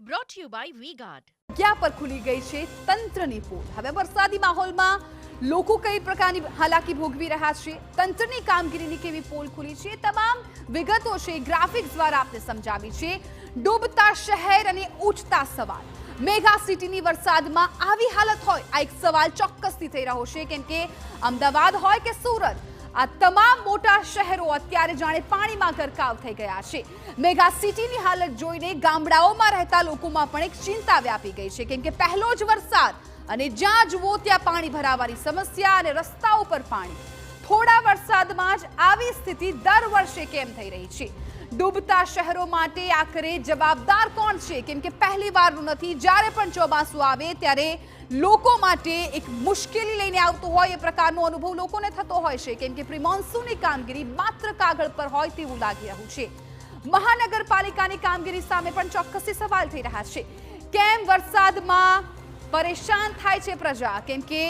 brought to you by V-Guard. જગ્યા પર ખુલી ગઈ છે તંત્રની પોલ। હવે વરસાદી માહોલમાં લોકો કઈ પ્રકારની હાલાકી ભોગવી રહ્યા છે, તંત્રની કામગીરીની કેવી પોલ ખુલી છે, તમામ વિગતો છે ગ્રાફિક્સ દ્વારા આપને સમજાવી છે। ડૂબતા શહેર અને ઉઠતા સવાલ, મેગા સિટીની વરસાદમાં આવી હાલત હોય, આ એક સવાલ ચોક્કસથી થઈ રહ્યો છે, કેમ કે અમદાવાદ હોય કે સુરત, આ તમામ મોટા શહેરો અત્યારે જાણે પાણીમાં ગરકાવ થઈ ગયા છે। મેગા સિટીની હાલત જોઈને ગામડાઓમાં રહેતા લોકોમાં પણ એક ચિંતા વ્યાપી ગઈ છે, કેમ કે પહેલો જ વરસાદ અને જ્યાં જુઓ ત્યાં પાણી ભરાવાની સમસ્યા અને રસ્તાઓ પર પાણી। થોડા વરસાદમાં જ આવી સ્થિતિ દર વર્ષે કેમ થઈ રહી છે? ડૂબતા શહેરો માટે આખરે જવાબદાર કોણ છે? કેમ કે પહેલી વારનું નથી, જ્યારે પણ ચોમાસું આવે ત્યારે લોકો માટે એક મુશ્કેલી લઈને આવતો હોય એ પ્રકારનો અનુભવ લોકોને થતો હોય છે, કેમ કે પ્રી મોન્સૂનની કામગીરી માત્ર કાગળ પર હોય તેવું લાગી રહ્યું છે। મહાનગરપાલિકાની કામગીરી સામે પણ ચોક્કસથી સવાલ થઈ રહ્યા છે। કેમ વરસાદમાં પરેશાન થાય છે પ્રજા? કેમ કે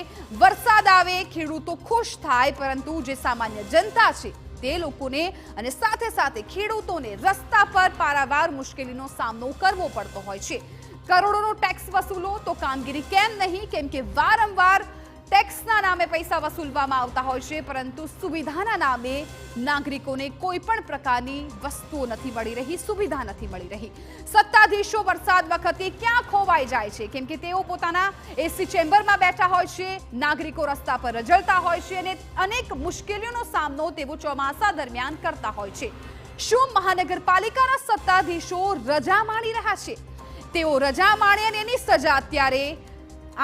વરસાદ આવે ખેડૂતો ખુશ થાય, પરંતુ જે સામાન્ય જનતા છે તે લોકોને અને સાથે સાથે ખેડૂતોને રસ્તા પર પારાવાર મુશ્કેલીનો સામનો કરવો પડતો હોય છે। કરોડોનો ટેક્સ વસૂલો તો કામગીરી કેમ નહીં? કેમ કે વારંવાર ટેક્સના નામે પૈસા વસૂલવામાં આવતા હોય છે, પરંતુ સુવિધાના નામે નાગરિકોને કોઈ પણ પ્રકારની વસ્તુઓ નથી મળી રહી, સુવિધા નથી મળી રહી। સત્તાધીશો વરસાદ વખતે ક્યાં ખોવાઈ જાય છે? કેમ કે તેઓ પોતાના એસી ચેમ્બરમાં બેઠા હોય છે, નાગરિકો રસ્તા પર રઝળતા હોય છે અને અનેક મુશ્કેલીઓનો સામનો તેઓ ચોમાસા દરમિયાન કરતા હોય છે। શું મહાનગરપાલિકાના સત્તાધીશો રજા માણી રહ્યા છે? તેઓ રજા માણે અને એની સજા અત્યારે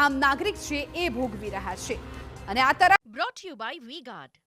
આમ નાગરિક છે એ ભોગવી રહ્યા છે। અને આ તરફ Brought to you by V-Guard.